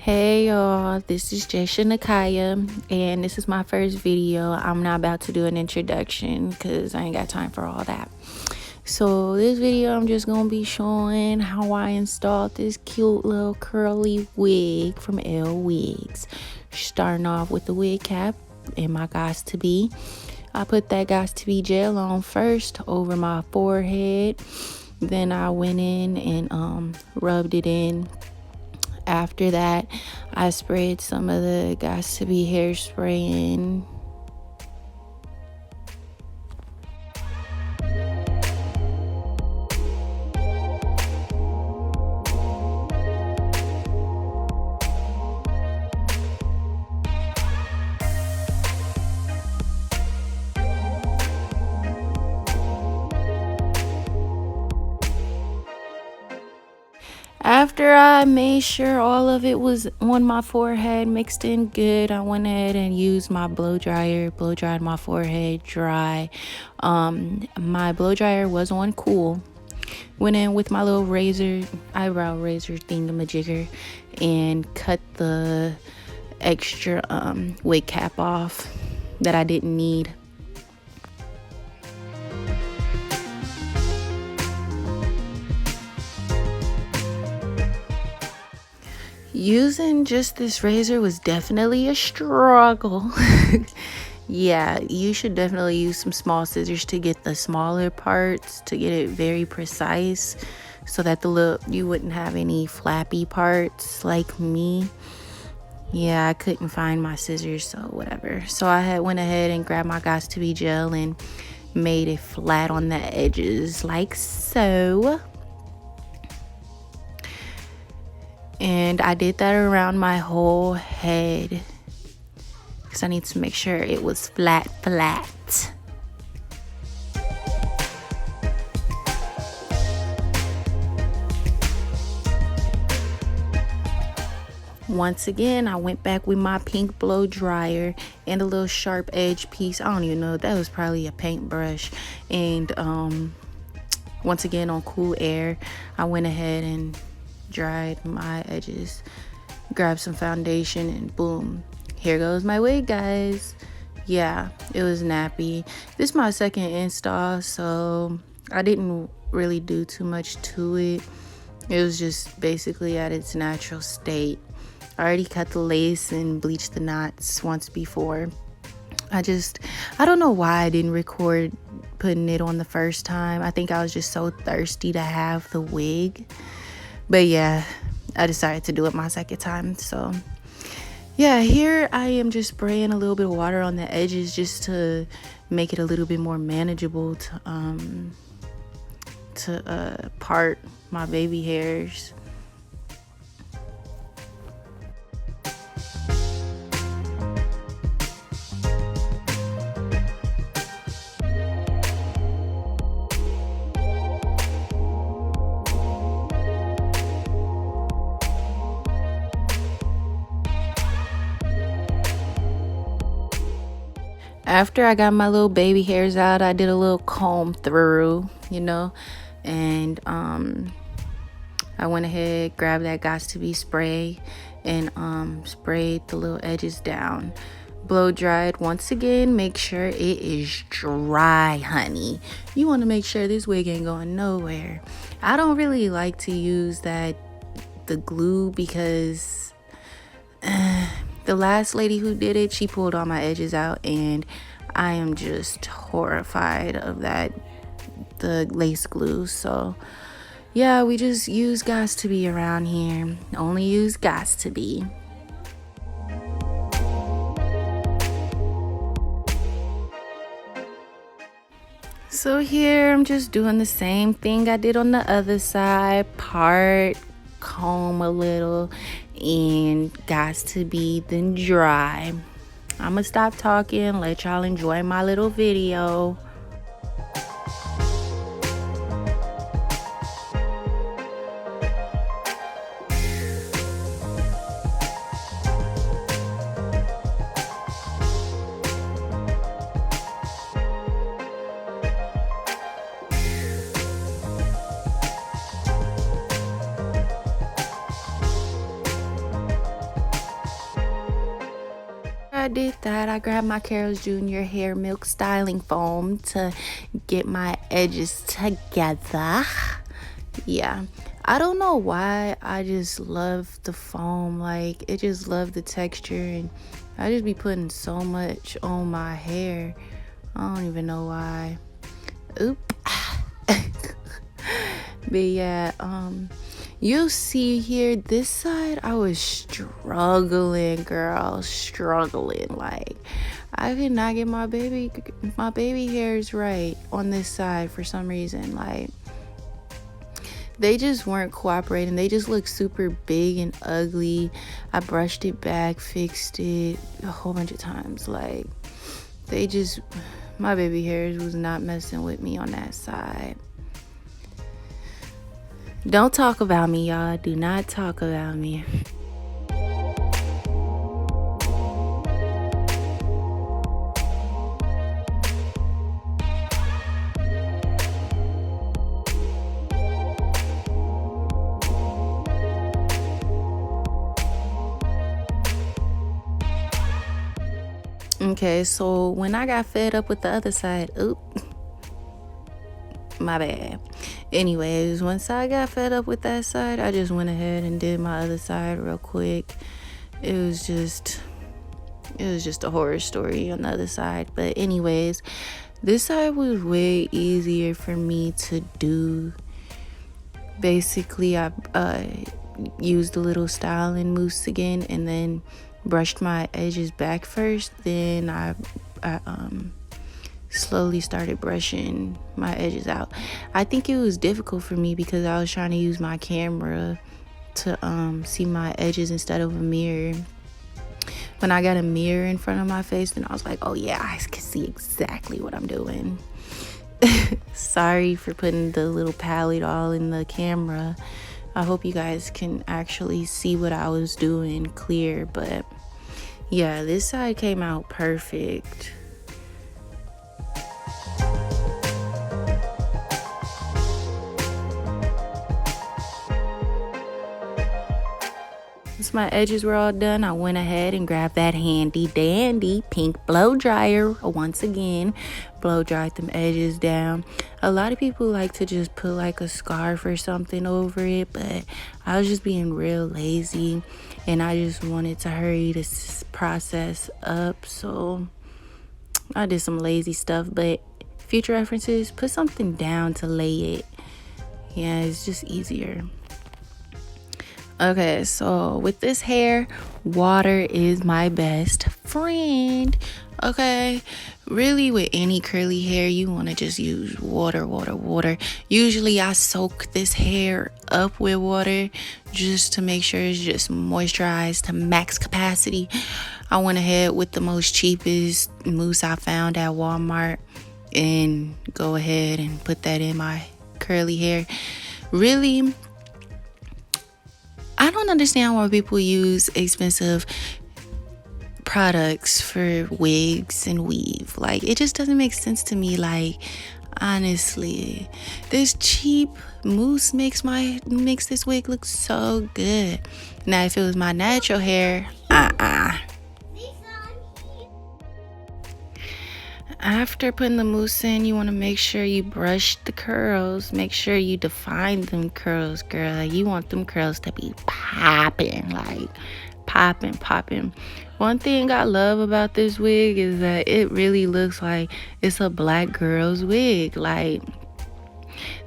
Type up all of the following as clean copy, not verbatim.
Hey y'all, this is Jesha Nakaya, and this is my first video. I'm not about to do an introduction because I ain't got time for all that. So this video, I'm just gonna be showing how I installed this cute little curly wig from Lwigs. Starting off with the wig cap and my Gots to Be. I put that Gots to Be gel on first over my forehead. Then I went in and rubbed it in. After that, I sprayed some of the Gots to Be hairspray in. After I made sure all of it was on my forehead, mixed in good, I went ahead and used my blow dryer, blow dried my forehead dry. My blow dryer was on cool. Went in with my little eyebrow razor thingamajigger, and cut the extra wig cap off that I didn't need. Using just this razor was definitely a struggle. Yeah, you should definitely use some small scissors to get the smaller parts, to get it very precise, so that you wouldn't have any flappy parts like me. Yeah, I couldn't find my scissors, so whatever. So I went ahead and grabbed my Gots to Be gel and made it flat on the edges like so. And I did that around my whole head because I need to make sure it was flat. Once again, I went back with my pink blow dryer and a little sharp edge piece. I don't even know, that was probably a paintbrush. And once again, on cool air, I went ahead and dried my edges, grabbed some foundation, and boom, here goes my wig, guys. Yeah, it was nappy. This is my second install, so I didn't really do too much to it. It was just basically at its natural state. I already cut the lace and bleached the knots once before. I don't know why I didn't record putting it on the first time. I think I was just so thirsty to have the wig. But yeah, I decided to do it my second time. So yeah, here I am just spraying a little bit of water on the edges just to make it a little bit more manageable to part my baby hairs. After I got my little baby hairs out, I did a little comb through, and I went ahead, grabbed that Gots to Be spray, and sprayed the little edges down. Blow dried once again. Make sure it is dry, honey. You want to make sure this wig ain't going nowhere. I don't really like to use the glue because the last lady who did it, she pulled all my edges out, and I am just horrified of the lace glue. So yeah, we just use Gots to Be around here. Only use Gots to Be. So here I'm just doing the same thing I did on the other side. Part, comb a little, and Gots to Be, then dry. I'm gonna stop talking, let y'all enjoy my little video. I did that, I grabbed my Carol's Jr. hair milk styling foam to get my edges together. Yeah, I don't know why, I just love the foam. Like, it just love the texture, and I just be putting so much on my hair. I don't even know why. Oop. But yeah, you'll see here, this side I was struggling, girl, struggling. Like, I could not get my baby hairs right on this side for some reason. Like, they just weren't cooperating. They just looked super big and ugly. I brushed it back, fixed it a whole bunch of times. Like, my baby hairs was not messing with me on that side. Don't talk about me, y'all. Do not talk about me. Okay, so when I got fed up with the other side, my bad. Anyways, once I got fed up with that side, I just went ahead and did my other side real quick. It was just a horror story on the other side. But anyways, this side was way easier for me to do. Basically, I used a little styling mousse again, and then brushed my edges back first. Then I slowly started brushing my edges out. I think it was difficult for me because I was trying to use my camera to see my edges instead of a mirror. When I got a mirror in front of my face, then I was like, oh yeah, I can see exactly what I'm doing. Sorry for putting the little palette all in the camera. I hope you guys can actually see what I was doing clear. But yeah, this side came out perfect. Once my edges were all done, I went ahead and grabbed that handy dandy pink blow dryer. Once again, blow dried them edges down. A lot of people like to just put like a scarf or something over it, but I was just being real lazy and I just wanted to hurry this process up, so I did some lazy stuff. But future references, put something down to lay it. Yeah, it's just easier. Okay, so with this hair, water is my best friend. Okay, really with any curly hair, you want to just use water. Usually I soak this hair up with water just to make sure it's just moisturized to max capacity. I went ahead with the most cheapest mousse I found at Walmart and go ahead and put that in my curly hair. Really, I don't understand why people use expensive products for wigs and weave. Like, it just doesn't make sense to me. Like, honestly, this cheap mousse makes this wig look so good. Now, if it was my natural hair, After putting the mousse in, you want to make sure you brush the curls. Make sure you define them curls, girl. You want them curls to be popping, like popping. One thing I love about this wig is that it really looks like it's a black girl's wig. Like,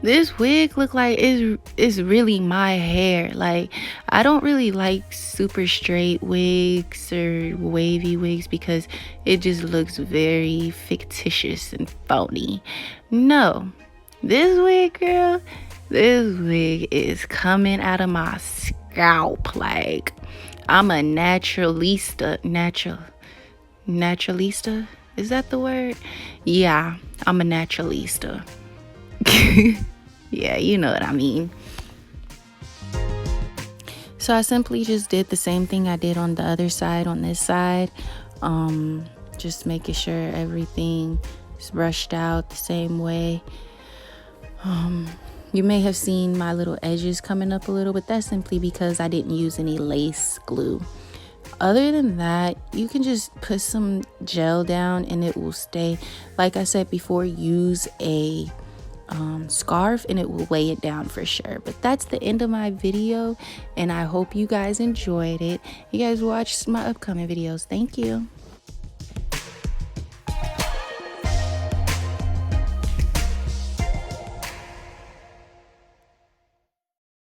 this wig look like it's really my hair. Like, I don't really like super straight wigs or wavy wigs because it just looks very fictitious and phony. No, this wig, girl, this wig is coming out of my scalp. Like, I'm a naturalista. Naturalista? Is that the word? Yeah, I'm a naturalista. Yeah, you know what I mean. So I simply just did the same thing I did on the other side, on this side. Just making sure everything is brushed out the same way. You may have seen my little edges coming up a little, but that's simply because I didn't use any lace glue. Other than that, you can just put some gel down and it will stay. Like I said before, use a scarf and it will lay it down for sure. But that's the end of my video, and I hope you guys enjoyed it. You guys watch my upcoming videos. Thank you.